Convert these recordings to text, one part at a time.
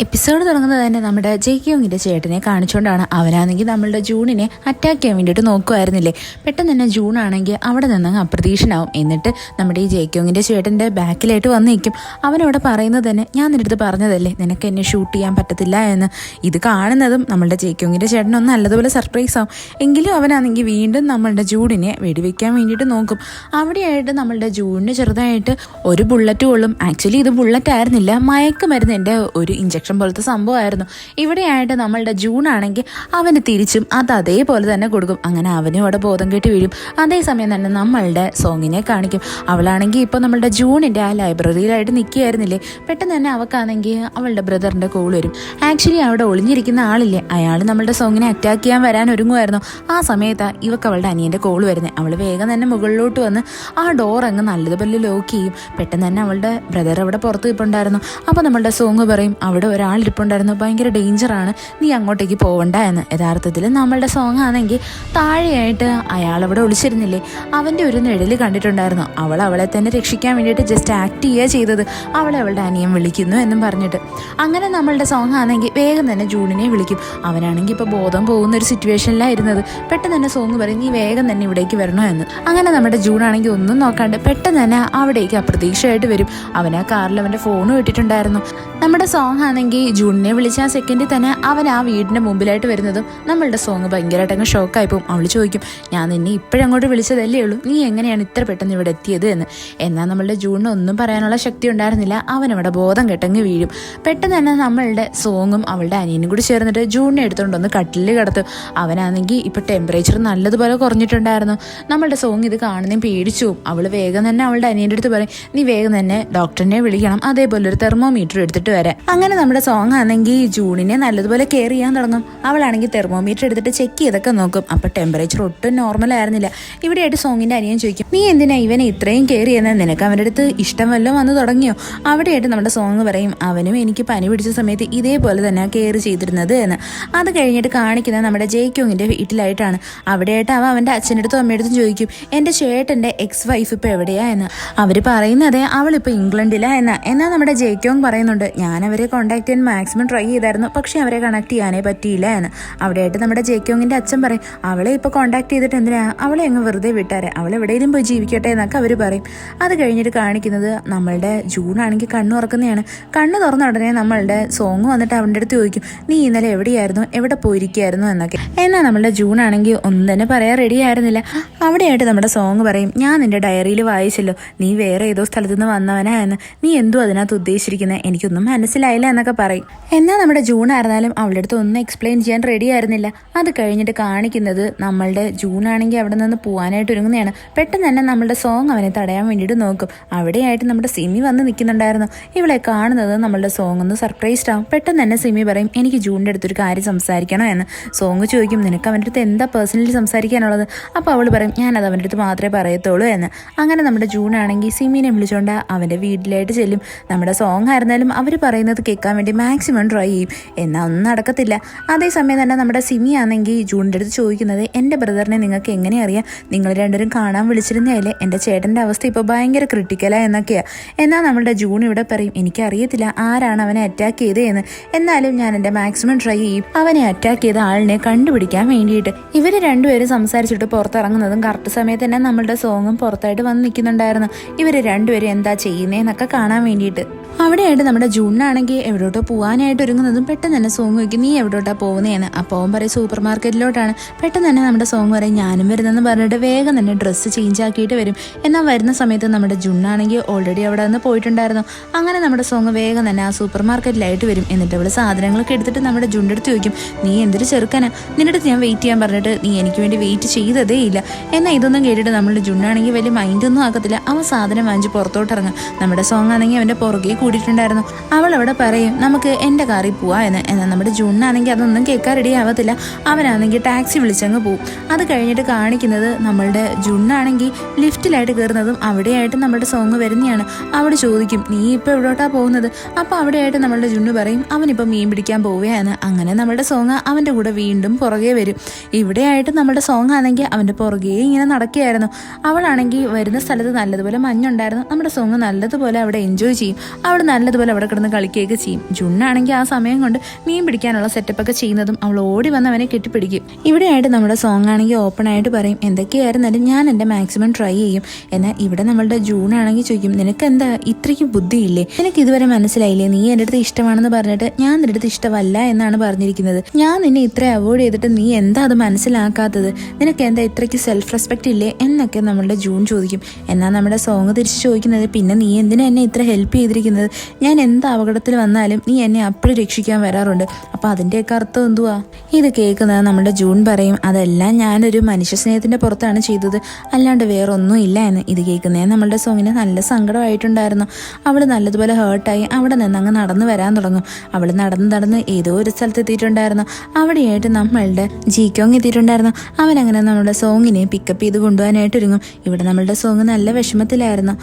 Episode തുടങ്ങുന്നത് തന്നെ നമ്മുടെ ജെയ്ക്യോങ്ങിൻ്റെ ചേട്ടനെ കാണിച്ചുകൊണ്ടാണ്. അവനാണെങ്കിൽ നമ്മളുടെ ജൂണിനെ അറ്റാക്ക് ചെയ്യാൻ വേണ്ടിയിട്ട് നോക്കുമായിരുന്നില്ലേ. പെട്ടെന്ന് തന്നെ ജൂൺ ആണെങ്കിൽ അവിടെ നിന്ന് അപ്രതീക്ഷനാവും. എന്നിട്ട് നമ്മുടെ ഈ ജെയ്ക്യോങ്ങിൻ്റെ ചേട്ടൻ്റെ ബാക്കിലായിട്ട് വന്ന് നിൽക്കും. അവനവിടെ പറയുന്നത് തന്നെ, ഞാൻ നിൻ്റെ അടുത്ത് പറഞ്ഞതല്ലേ നിനക്ക് എന്നെ ഷൂട്ട് ചെയ്യാൻ പറ്റത്തില്ല എന്ന്. ഇത് കാണുന്നതും നമ്മളുടെ ജെയ്ക്യോങ്ങിൻ്റെ ചേട്ടനൊന്നും നല്ലതുപോലെ സർപ്രൈസ് ആവും. എങ്കിലും അവനാണെങ്കിൽ വീണ്ടും നമ്മളുടെ ജൂണിനെ വെടിവെക്കാൻ വേണ്ടിയിട്ട് നോക്കും. അവിടെയായിട്ട് നമ്മളുടെ ജൂണിന് ചെറുതായിട്ട് ഒരു ബുള്ളറ്റ് കൊള്ളും. ആക്ച്വലി ഇത് ബുള്ളറ്റ് ആയിരുന്നില്ല, മയക്കുമരുന്നിൻ്റെ ഒരു ഇഞ്ചക്ഷൻ പോലത്തെ സംഭവമായിരുന്നു. ഇവിടെയായിട്ട് നമ്മളുടെ ജൂൺ ആണെങ്കിൽ അവന് തിരിച്ചും അത് അതേപോലെ തന്നെ കൊടുക്കും. അങ്ങനെ അവനും അവിടെ ബോധം കെട്ടി വീഴും. അതേസമയം തന്നെ നമ്മളുടെ സോങ്ങിനെ കാണിക്കും. അവളാണെങ്കിൽ ഇപ്പോൾ നമ്മളുടെ ജൂണിൻ്റെ ആ ലൈബ്രറിയിലായിട്ട് നിൽക്കുകയായിരുന്നില്ലേ. പെട്ടെന്ന് തന്നെ അവൾക്കാണെങ്കിൽ അവളുടെ ബ്രദറിൻ്റെ കോൾ വരും. ആക്ച്വലി അവിടെ ഒളിഞ്ഞിരിക്കുന്ന ആളില്ലേ, അയാൾ നമ്മളുടെ സോങ്ങിനെ അറ്റാക്ക് ചെയ്യാൻ വരാൻ ഒരുങ്ങുമായിരുന്നു. ആ സമയത്താണ് ഇവക്ക് അവളുടെ അനിയൻ്റെ കോൾ വരുന്നത്. അവൾ വേഗം തന്നെ മുകളിലോട്ട് വന്ന് ആ ഡോർ അങ്ങ് നല്ലതുപോലെ ലോക്ക് ചെയ്യും. പെട്ടെന്ന് തന്നെ അവളുടെ ബ്രദർ അവിടെ പുറത്ത് നിൽപ്പുണ്ടായിരുന്നു. അപ്പോൾ നമ്മളുടെ സോങ് പറയും, അവിടെ ഒരാളിരിപ്പുണ്ടായിരുന്നു, ഭയങ്കര ഡേഞ്ചറാണ്, നീ അങ്ങോട്ടേക്ക് പോവണ്ട എന്ന്. യഥാർത്ഥത്തിൽ നമ്മളുടെ സോങ് ആണെങ്കിൽ താഴെയായിട്ട് അയാളവിടെ ഒളിച്ചിരുന്നില്ലേ, അവൻ്റെ ഒരു നിഴല് കണ്ടിട്ടുണ്ടായിരുന്നു. അവളെ തന്നെ രക്ഷിക്കാൻ വേണ്ടിയിട്ട് ജസ്റ്റ് ആക്ട് ചെയ്യുക ചെയ്തത്. അവളുടെ അനിയൻ വിളിക്കുന്നു എന്നും പറഞ്ഞിട്ട്. അങ്ങനെ നമ്മളുടെ സോങ് ആണെങ്കിൽ വേഗം തന്നെ ജൂണിനെ വിളിക്കും. അവനാണെങ്കിൽ ഇപ്പോൾ ബോധം പോകുന്ന ഒരു സിറ്റുവേഷനിലായിരുന്നത്. പെട്ടെന്ന് തന്നെ സോങ് പറയും, നീ വേഗം തന്നെ ഇവിടേക്ക് വരണോ എന്ന്. അങ്ങനെ നമ്മുടെ ജൂൺ ആണെങ്കിൽ ഒന്നും നോക്കാണ്ട് പെട്ടെന്ന് തന്നെ അവിടേക്ക് അപ്രതീക്ഷയായിട്ട് വരും. അവൻ ആ കാറിൽ അവൻ്റെ ഫോണും ഇട്ടിട്ടുണ്ടായിരുന്നു. നമ്മുടെ സോങ് ആണെങ്കിൽ ജൂണിനെ വിളിച്ച ആ സെക്കൻഡിൽ തന്നെ അവൻ ആ വീടിൻ്റെ മുമ്പിലായിട്ട് വരുന്നതും നമ്മളുടെ സോങ് ഭയങ്കരമായിട്ട് അങ്ങ് ഷോക്കായി പോകും. അവൾ ചോദിക്കും, ഞാൻ നിന്നെ ഇപ്പോഴങ്ങോട്ട് വിളിച്ചതല്ലേ ഉള്ളൂ, നീ എങ്ങനെയാണ് ഇത്ര പെട്ടെന്ന് ഇവിടെ എത്തിയത് എന്ന്. എന്നാൽ നമ്മളുടെ ജൂണിന് ഒന്നും പറയാനുള്ള ശക്തി ഉണ്ടായിരുന്നില്ല. അവനവിടെ ബോധം കെട്ടങ്ങ് വീഴും. പെട്ടെന്ന് തന്നെ നമ്മളുടെ സോങ്ങും അവളുടെ അനിയനും കൂടി ചേർന്നിട്ട് ജൂണിനെ എടുത്തുകൊണ്ടൊന്ന് കട്ടിലിൽ കിടത്തും. അവനാണെങ്കിൽ ഇപ്പോൾ ടെമ്പറേച്ചർ നല്ലതുപോലെ കുറഞ്ഞിട്ടുണ്ടായിരുന്നു. നമ്മളുടെ സോങ് ഇത് കാണുന്നതും പേടിച്ചു പോകും. അവൾ വേഗം തന്നെ അവളുടെ അനിയൻ്റെ അടുത്ത് പറയും, നീ വേഗം തന്നെ ഡോക്ടറിനെ വിളിക്കണം, അതേപോലെ ഒരു തെർമോമീറ്റർ എടുത്തിട്ട് വരാം. അങ്ങനെ നമ്മുടെ സോങ് ആണെങ്കിൽ ജൂണിനെ നല്ലതുപോലെ കെയർ ചെയ്യാൻ തുടങ്ങും. അവളാണെങ്കിൽ തെർമോമീറ്റർ എടുത്തിട്ട് ചെക്ക് ചെയ്തൊക്കെ നോക്കും. അപ്പോൾ ടെമ്പറേച്ചർ ഒട്ടും നോർമൽ ആയിരുന്നില്ല. ഇവിടെയായിട്ട് സോങ്ങിൻ്റെ അനിയൻ ചോദിക്കും, നീ എന്തിനാ ഇവനെ ഇത്രയും കെയർ ചെയ്യുന്നത്, നിനക്ക് അവൻ്റെ അടുത്ത് ഇഷ്ടം വല്ലതും വന്ന് തുടങ്ങിയോ? അവിടെയായിട്ട് നമ്മുടെ സോങ് പറയും, അവനും എനിക്ക് പനി പിടിച്ച സമയത്ത് ഇതേപോലെ തന്നെ കെയർ ചെയ്തിരുന്നത് എന്ന്. അത് കഴിഞ്ഞിട്ട് കാണിക്കുന്നത് നമ്മുടെ ജെയ്ക്യോങ്ങിൻ്റെ വീട്ടിലായിട്ടാണ്. അവിടെയായിട്ട് അവൻ്റെ അച്ഛനടുത്തും അമ്മയടുത്തും ചോദിക്കും, എൻ്റെ ചേട്ടൻ്റെ എക്സ് വൈഫ് ഇപ്പോൾ എവിടെയാ എന്ന്. അവർ പറയുന്നത് അവളിപ്പോൾ ഇംഗ്ലണ്ടിലാണ് എന്നാ. എന്നാൽ നമ്മുടെ ജെയ്ക്യോങ് പറയുന്നുണ്ട്, ഞാൻ അവരെ കോൺടാക്ട് ചെയ്യാൻ മാക്സിമം ട്രൈ ചെയ്തായിരുന്നു, പക്ഷേ അവരെ കണക്ട് ചെയ്യാനേ പറ്റിയില്ല എന്ന്. അവിടെയായിട്ട് നമ്മുടെ ജെയ്ക്യോങ്ങിൻ്റെ അച്ഛൻ പറയും, അവളെ ഇപ്പോൾ കോൺടാക്ട് ചെയ്തിട്ട് എന്തിനാ, അവളെ അങ്ങ് വെറുതെ വിട്ടാരെ, അവൾ എവിടെയെങ്കിലും പോയി ജീവിക്കട്ടെ എന്നൊക്കെ അവർ പറയും. അത് കഴിഞ്ഞിട്ട് കാണിക്കുന്നത് നമ്മളുടെ ജൂൺ ആണെങ്കിൽ കണ്ണു തുറക്കുന്നതാണ്. കണ്ണു തുറന്ന ഉടനെ നമ്മളുടെ സോങ് വന്നിട്ട് അവൻ്റെ അടുത്ത് ചോദിക്കും, നീ ഇന്നലെ എവിടെയായിരുന്നു, എവിടെ പോയിരിക്കുകയായിരുന്നു എന്നൊക്കെ. എന്നാൽ നമ്മളുടെ ജൂൺ ആണെങ്കിൽ ഒന്നും തന്നെ പറയാൻ റെഡി ആയിരുന്നില്ല. അവിടെയായിട്ട് നമ്മുടെ സോങ് പറയും, ഞാൻ നിൻ്റെ ഡയറിയിൽ വായിച്ചല്ലോ, നീ വേറെ ഏതോ സ്ഥലത്തു നിന്ന് വന്നവനാ എന്ന്, നീ എന്തോ അതിനകത്ത് ഉദ്ദേശിച്ചിരിക്കുന്നത്, എനിക്കൊന്നും മനസ്സിലായില്ല എന്നൊക്കെ പറയും. എന്നാൽ നമ്മുടെ ജൂൺ ആയിരുന്നാലും അവളുടെ അടുത്ത് ഒന്നും എക്സ്പ്ലെയിൻ ചെയ്യാൻ റെഡി ആയിരുന്നില്ല. അത് കഴിഞ്ഞിട്ട് കാണിക്കുന്നത് നമ്മളുടെ ജൂൺ ആണെങ്കിൽ അവിടെ നിന്ന് പോകാനായിട്ട് ഒരുങ്ങുന്നതാണ്. പെട്ടെന്ന് തന്നെ നമ്മളുടെ സോങ് അവനെ തടയാൻ വേണ്ടിയിട്ട് നോക്കും. അവിടെയായിട്ട് നമ്മുടെ സിമി വന്ന് നിൽക്കുന്നുണ്ടായിരുന്നു. ഇവളെ കാണുന്നത് നമ്മളുടെ സോങ് ഒന്ന് സർപ്രൈസ്ഡ് ആവും. പെട്ടെന്ന് തന്നെ സിമി പറയും, എനിക്ക് ജൂണിൻ്റെ അടുത്തൊരു കാര്യം സംസാരിക്കണോ എന്ന്. സോങ് ചോദിക്കും, നിനക്ക് അവൻ്റെ അടുത്ത് എന്താ പേഴ്സണലി സംസാരിക്കാനുള്ളത്? അപ്പോൾ അവൾ പറയും, ഞാനത് അവൻ്റെ അടുത്ത് മാത്രമേ പറയത്തുള്ളൂ എന്ന്. അങ്ങനെ നമ്മുടെ ജൂൺ ആണെങ്കിൽ സിമിനെ വിളിച്ചുകൊണ്ട് അവൻ്റെ വീട്ടിലായിട്ട് ചെല്ലും. നമ്മുടെ സോങ് ആയിരുന്നാലും അവർ പറയുന്നത് കേൾക്കാൻ വേണ്ടി മാക്സിമം ട്രൈ ചെയ്യും. എന്നാൽ ഒന്നും നടക്കത്തില്ല. അതേസമയം തന്നെ നമ്മുടെ സിമി ആണെങ്കിൽ ജൂണിൻ്റെ അടുത്ത് ചോദിക്കുന്നത്, എൻ്റെ ബ്രദറിനെ നിങ്ങൾക്ക് എങ്ങനെ അറിയാം, നിങ്ങൾ രണ്ടുപേരും കാണാൻ വിളിച്ചിരുന്നതല്ലേ, എൻ്റെ ചേട്ടൻ്റെ അവസ്ഥ ഇപ്പോൾ ഭയങ്കര ക്രിട്ടിക്കലാണ് എന്നൊക്കെയാണ്. എന്നാൽ നമ്മളുടെ ജൂൺ ഇവിടെ പറയും, എനിക്കറിയത്തില്ല ആരാണ് അവനെ അറ്റാക്ക് ചെയ്തത് എന്ന്, എന്നാലും ഞാൻ എൻ്റെ മാക്സിമം ട്രൈ ചെയ്യും അവനെ അറ്റാക്ക് ചെയ്ത ആളിനെ കണ്ടുപിടിക്കാൻ വേണ്ടിയിട്ട്. ഇവർ രണ്ടുപേരും സംസാരിച്ചിട്ട് പുറത്തിറങ്ങുന്നതും കറക്റ്റ് സമയത്ത് തന്നെ നമ്മളുടെ സോങ്ങും പുറത്തായിട്ട് വന്ന് നിൽക്കുന്നുണ്ടായിരുന്നു. ഇവർ രണ്ടുപേരും എന്താ ചെയ്യുന്നതെന്നൊക്കെ കാണാൻ വേണ്ടിയിട്ട്. അവിടെയായിട്ട് നമ്മുടെ ജൂണിനാണെങ്കിൽ എവിടോട്ടോ പോകാനായിട്ട് ഒരുങ്ങുന്നതും പെട്ടെന്ന് തന്നെ സോങ് വയ്ക്കും, നീ എവിടോട്ടാ പോകുന്നതെന്ന്. അപ്പോൾ അവൻ പറയും, സൂപ്പർ മാർക്കറ്റിലോട്ടാണ്. പെട്ടെന്ന് തന്നെ നമ്മുടെ സോങ് പറയും, ഞാനും വരുന്നെന്ന് പറഞ്ഞിട്ട് വേഗം തന്നെ ഡ്രസ്സ് ചേഞ്ച് ആക്കിയിട്ട് വരും. എന്നാൽ വരുന്ന സമയത്ത് നമ്മുടെ ജൂണിനാണെങ്കിൽ ഓൾറെഡി അവിടെ നിന്ന് പോയിട്ടുണ്ടായിരുന്നു. അങ്ങനെ നമ്മുടെ സോങ് വേഗം തന്നെ ആ സൂപ്പർ മാർക്കറ്റിലായിട്ട് വരും. എന്നിട്ട് അവൾ സാധനങ്ങളൊക്കെ എടുത്തിട്ട് നമ്മുടെ ജൂണിൻ്റെ അടുത്ത് ചോദിക്കും, നീ എന്തൊരു ചെറുക്കനാ, നിന്റെ അടുത്ത് ഞാൻ വെയിറ്റ് ചെയ്യാൻ പറഞ്ഞിട്ട് നീ എനിക്ക് വേണ്ടി വെയിറ്റ് ചെയ്തതേ ഇല്ല. എന്നാൽ ഇതൊന്നും കേട്ടിട്ട് നമ്മളുടെ ജൂണിനാണെങ്കിൽ വലിയ മൈൻഡൊന്നും ആക്കത്തില്ല. അവൻ സാധനം വാങ്ങിച്ച് പുറത്തോട്ട് ഇറങ്ങും. നമ്മുടെ സോങ് ആണെങ്കിൽ അവൻ്റെ പുറകെ കൂടിയിട്ടുണ്ടായിരുന്നു. അവൾ അവിടെ പറയും, നമുക്ക് എൻ്റെ കാറിൽ പോവാ എന്ന്. എന്നാൽ നമ്മുടെ ജൂണിനാണെങ്കിൽ അതൊന്നും കേൾക്കാൻ റെഡി ആവത്തില്ല. അവനാണെങ്കിൽ ടാക്സി വിളിച്ചങ്ങ് പോവും. അത് കഴിഞ്ഞിട്ട് കാണിക്കുന്നത് നമ്മളുടെ ജൂണിനാണെങ്കിൽ ലിഫ്റ്റിലായിട്ട് കയറുന്നതും അവിടെയായിട്ട് നമ്മുടെ സോങ് വരുന്നതാണ്. അവിടെ ചോദിക്കും, നീ ഇപ്പോൾ എവിടോട്ടാ പോകുന്നത്? അപ്പോൾ അവിടെയായിട്ട് നമ്മളുടെ ജുണ്ണു പറയും, അവനിപ്പോൾ മീൻ പിടിക്കാൻ പോവുകയാണ്. അങ്ങനെ നമ്മുടെ സോങ് അവൻ്റെ കൂടെ വീണ്ടും പുറകെ വരും. ഇവിടെയായിട്ട് നമ്മുടെ സോങ് ആണെങ്കിൽ അവൻ്റെ പുറകെ ഇങ്ങനെ നടക്കുകയായിരുന്നു. അവളാണെങ്കിൽ വരുന്ന സ്ഥലത്ത് നല്ലതുപോലെ മഞ്ഞുണ്ടായിരുന്നു. നമ്മുടെ സോങ് നല്ലതുപോലെ അവിടെ എൻജോയ് ചെയ്യും. അവൾ നല്ലതുപോലെ അവിടെ കിടന്ന് കളിക്കുകയൊക്കെ ചെയ്യും. ജുണ്ണാണെങ്കിൽ ആ സമയം കൊണ്ട് മീൻ പിടിക്കാനുള്ള സെറ്റപ്പൊക്കെ ചെയ്യുന്നതും അവൾ ഓടി വന്ന് അവനെ കെട്ടിപ്പിടിക്കും. ഇവിടെയായിട്ട് നമ്മുടെ സോങ് ആണെങ്കിൽ ഓപ്പൺ ആയിട്ട് പറയും, എന്തൊക്കെയായിരുന്നാലും ഞാൻ എൻ്റെ മാക്സിമം ട്രൈ ചെയ്യും. എന്നാൽ ഇവിടെ നമ്മളുടെ ജൂണാണെങ്കിൽ ചോദിക്കും, നിനക്ക് എന്താ ഇത്രയ്ക്ക് ബുദ്ധിയില്ലേ? നിനക്ക് ഇതുവരെ മനസ്സിലായില്ലേ നീ എൻ്റെ അടുത്ത് ഇഷ്ടമാണെന്ന് പറഞ്ഞിട്ട് ഞാൻ നിന്റെ അടുത്ത് ഇഷ്ടമല്ല എന്നാണ് പറഞ്ഞിരിക്കുന്നത്. ഞാൻ നിന്നെ ഇത്ര അവോയ്ഡ് ചെയ്തിട്ട് നീ എന്താ അത് മനസ്സിലാക്കാത്തത്? നിനക്ക് എന്താ ഇത്രയ്ക്ക് സെൽഫ് റെസ്പെക്റ്റ് ഇല്ലേ എന്നൊക്കെ നമ്മളുടെ ജൂൺ ചോദിക്കും. എന്നാൽ നമ്മുടെ സോങ് തിരിച്ച് ചോദിക്കുന്നത്, പിന്നെ നീ എന്തിനാ എന്നെ ഇത്ര ഹെൽപ്പ് ചെയ്തിരിക്കുന്നത്? ഞാൻ എന്ത് അപകടത്തിൽ വന്നാലും നീ എന്നെ അപ്പോഴും രക്ഷിക്കാൻ വരാറുണ്ട്. അപ്പം അതിൻ്റെയൊക്കെ അർത്ഥം എന്തുവാ? ഇത് കേൾക്കുന്നത് നമ്മുടെ ജൂൺ പറയും, അതെല്ലാം ഞാനൊരു മനുഷ്യ സ്നേഹത്തിൻ്റെ പുറത്താണ് ചെയ്തത്, അല്ലാണ്ട് വേറൊന്നും ഇല്ല എന്ന്. ഇത് കേൾക്കുന്നത് നമ്മളുടെ സോങ്ങിന് നല്ല സങ്കടമായിട്ടുണ്ടായിരുന്നു. അവൾ നല്ലതുപോലെ ഹേർട്ടായി അവിടെ നിന്ന് അങ്ങ് നടന്നു വരാൻ തുടങ്ങും. അവൾ നടന്ന് ഏതോ ഒരു സ്ഥലത്ത് എത്തിയിട്ടുണ്ടായിരുന്നു. അവിടെയായിട്ട് നമ്മളുടെ ജീക്കോങ് എത്തിയിട്ടുണ്ടായിരുന്നു. അവനങ്ങനെ നമ്മുടെ സോങ്ങിനെ പിക്കപ്പ് ചെയ്ത് കൊണ്ടുപോകാനായിട്ട് ഒരുങ്ങും. ഇവിടെ നമ്മളുടെ സോങ് നല്ല വിഷമത്തിലായിരുന്നു.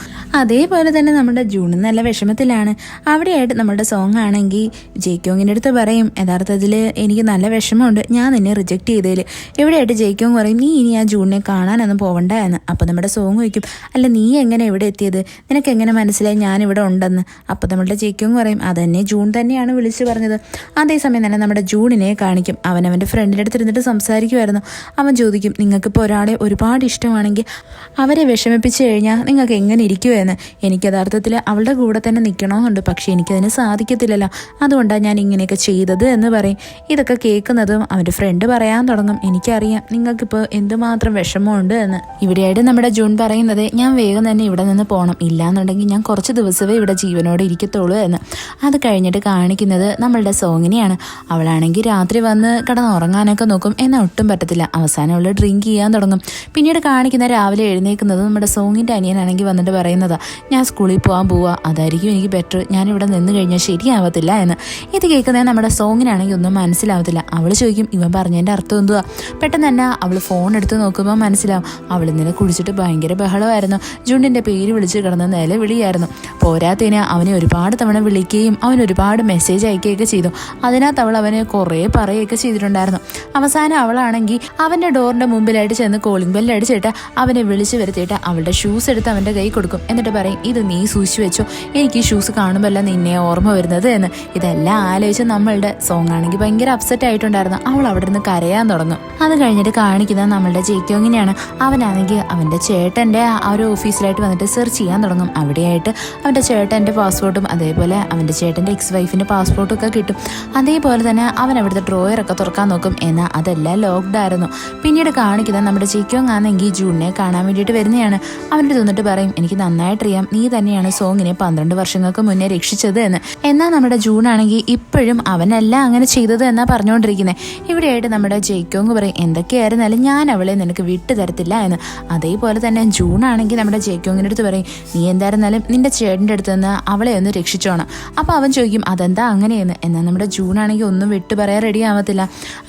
അതേപോലെ തന്നെ നമ്മുടെ ജൂണും നല്ല വിഷമത്തിലാണ്. അവിടെയായിട്ട് നമ്മുടെ സോങ് ആണെങ്കിൽ ജേക്കോങ്ങിൻ്റെ അടുത്ത് പറയും, യഥാർത്ഥത്തിൽ എനിക്ക് നല്ല വിഷമമുണ്ട് ഞാൻ നിന്നെ റിജക്റ്റ് ചെയ്തതിൽ. ഇവിടെയായിട്ട് ജേക്കോങ് പറയും, നീ ഇനി ആ ജൂണിനെ കാണാനൊന്നും പോവണ്ട എന്ന്. അപ്പോൾ നമ്മുടെ സോങ് ചോദിക്കും, അല്ല നീ എങ്ങനെ ഇവിടെ എത്തിയത്? നിനക്ക് എങ്ങനെ മനസ്സിലായി ഞാനിവിടെ ഉണ്ടെന്ന്? അപ്പോൾ നമ്മളുടെ ജേക്കോങ് പറയും, അതെന്നെ ജൂൺ തന്നെയാണ് വിളിച്ചു പറഞ്ഞത്. അതേസമയം തന്നെ നമ്മുടെ ജൂണിനെ കാണിക്കും. അവൻ്റെ ഫ്രണ്ടിൻ്റെ അടുത്ത് ഇരുന്നിട്ട് സംസാരിക്കുമായിരുന്നു. അവൻ ചോദിക്കും, നിങ്ങൾക്കിപ്പോൾ ഒരാളെ ഒരുപാട് ഇഷ്ടമാണെങ്കിൽ അവരെ വിഷമിപ്പിച്ച് കഴിഞ്ഞാൽ നിങ്ങൾക്ക് എങ്ങനെ ഇരിക്കുമെന്ന്. എനിക്ക് യഥാർത്ഥത്തിൽ അവളുടെ കൂടെ തന്നെ നിൽക്കണമെന്നുണ്ട്, പക്ഷേ എനിക്കതിന് സാധിക്കത്തില്ലല്ലോ, അതുകൊണ്ടാണ് ഞാൻ ഇങ്ങനെയൊക്കെ ചെയ്തത് എന്ന് പറയും. ഇതൊക്കെ കേൾക്കുന്നതും അവൻ്റെ ഫ്രണ്ട് പറയാൻ തുടങ്ങും, എനിക്കറിയാം നിങ്ങൾക്കിപ്പോൾ എന്തുമാത്രം വിഷമമുണ്ട് എന്ന്. ഇവിടെയായിട്ട് നമ്മുടെ ജൂൺ പറയുന്നത്, ഞാൻ വേഗം തന്നെ ഇവിടെ നിന്ന് പോകണം, ഇല്ലാന്നുണ്ടെങ്കിൽ ഞാൻ കുറച്ച് ദിവസമേ ഇവിടെ ജീവനോടെ ഇരിക്കത്തുള്ളൂ എന്ന്. അത് കഴിഞ്ഞിട്ട് കാണിക്കുന്നത് നമ്മളുടെ സോങ്ങിനെയാണ്. അവളാണെങ്കിൽ രാത്രി വന്ന് കിടന്നുറങ്ങാനൊക്കെ നോക്കും, എന്നാൽ ഒട്ടും പറ്റത്തില്ല. അവസാനം അവൾ ഡ്രിങ്ക് ചെയ്യാൻ തുടങ്ങും. പിന്നീട് കാണിക്കുന്ന രാവിലെ എഴുന്നേക്കുന്നത് നമ്മുടെ സോങ്ങിൻ്റെ അനിയനാണെങ്കിൽ വന്നിട്ട് പറയുന്നതാ, ഞാൻ സ്കൂളിൽ പോവാ, അതായിരിക്കും എനിക്ക് ബെറ്റർ, ഞാനിവിടെ നിന്ന് കഴിഞ്ഞാൽ ശരിയാവത്തില്ല എന്ന്. ഇത് കേൾക്കുന്നത് നമ്മുടെ സോങ്ങിനാണെങ്കിൽ ഒന്നും മനസ്സിലാവത്തില്ല. അവൾ ചോദിക്കും, ഇവൻ പറഞ്ഞതിൻ്റെ അർത്ഥം എന്തുവാ? പെട്ടെന്ന് തന്നെ അവൾ ഫോൺ എടുത്ത് നോക്കുമ്പോൾ മനസ്സിലാവും, അവൾ ഇന്നലെ കുടിച്ചിട്ട് ഭയങ്കര ബഹളമായിരുന്നു. ജുണ്ടിൻ്റെ പേര് വിളിച്ച് കിടന്ന നിലവിളിയായിരുന്നു. പോരാത്തതിന് അവനെ ഒരുപാട് തവണ വിളിക്കുകയും അവൻ ഒരുപാട് മെസ്സേജ് അയക്കുകയൊക്കെ ചെയ്തു. അതിനകത്ത് അവൾ അവനെ കുറേ പറയുകയൊക്കെ ചെയ്തിട്ടുണ്ടായിരുന്നു. അവസാനം അവളാണെങ്കിൽ അവൻ്റെ ഡോറിൻ്റെ മുമ്പിലായിട്ട് ചെന്ന് കോളിംഗ് ബെല്ല് അടിച്ചിട്ട് അവനെ വിളിച്ച് വരുത്തിയിട്ട് അവളുടെ ഷൂസ് എടുത്ത് അവൻ്റെ കൈ കൊടുക്കും. എന്നിട്ട് പറയും, ഇത് നീ സൂക്ഷിച്ചു വെച്ചോ, എനിക്ക് ഈ ഷൂസ് കാണുമ്പോഴല്ല നിന്നെ ഓർമ്മ വരുന്നത് എന്ന്. ഇതെല്ലാം ആലോചിച്ച് നമ്മളുടെ സോങ് ആണെങ്കിൽ ഭയങ്കര അപ്സെറ്റ് ആയിട്ടുണ്ടായിരുന്നു. അവൾ അവിടെ നിന്ന് കരയാൻ തുടങ്ങും. അത് കഴിഞ്ഞിട്ട് കാണിക്കുന്നത് നമ്മളുടെ ജേക്കോങ്ങിനെയാണ്. അവനാണെങ്കിൽ അവൻ്റെ ചേട്ടൻ്റെ ആ ഒരു ഓഫീസിലായിട്ട് വന്നിട്ട് സെർച്ച് ചെയ്യാൻ തുടങ്ങും. അവിടെയായിട്ട് അവൻ്റെ ചേട്ടൻ്റെ പാസ്പോർട്ടും അതേപോലെ അവൻ്റെ ചേട്ടൻ്റെ എക്സ് വൈഫിൻ്റെ പാസ്പോർട്ടും ഒക്കെ കിട്ടും. അതേപോലെ തന്നെ അവൻ അവിടുത്തെ ഡ്രോയറൊക്കെ തുറക്കാൻ നോക്കും, എന്നാൽ അതെല്ലാം ലോക്ക്ഡ് ആയിരുന്നു. പിന്നീട് കാണിക്കുന്നത് നമ്മുടെ ജേക്കോങ് ആണെങ്കിൽ ജൂണിനെ കാണാൻ വേണ്ടിയിട്ട് വരുന്നതാണ്. അവൻ്റെ തന്നിട്ട് പറയും, എനിക്ക് നന്നായിട്ടറിയാം നീ തന്നെയാണ് സോങ്ങിനെ 12 വർഷങ്ങൾക്ക് മുന്നേ രക്ഷിച്ചത് എന്ന്. എന്നാൽ നമ്മുടെ ജൂൺ ആണെങ്കിൽ ഇപ്പോഴും അവനല്ല അങ്ങനെ ചെയ്തത് എന്നാ പറഞ്ഞുകൊണ്ടിരിക്കുന്നത്. ഇവിടെയായിട്ട് നമ്മുടെ ജേക്കോങ് പറയും, എന്തൊക്കെയായിരുന്നാലും ഞാൻ അവളെ നിനക്ക് വിട്ടു തരത്തില്ല എന്ന്. അതേപോലെ തന്നെ ജൂൺ ആണെങ്കിൽ നമ്മുടെ ജേക്കോങ്ങിൻ്റെ അടുത്ത് പറയും, നീ എന്തായിരുന്നാലും നിന്റെ ചേട്ടൻ്റെ അടുത്ത് നിന്ന് അവളെ ഒന്ന് രക്ഷിച്ചോണം. അപ്പോൾ അവൻ ചോദിക്കും, അതെന്താ അങ്ങനെയെന്ന്. എന്നാൽ നമ്മുടെ ജൂൺ ആണെങ്കിൽ ഒന്നും വിട്ടു പറയാൻ റെഡി ആവത്തില്ല.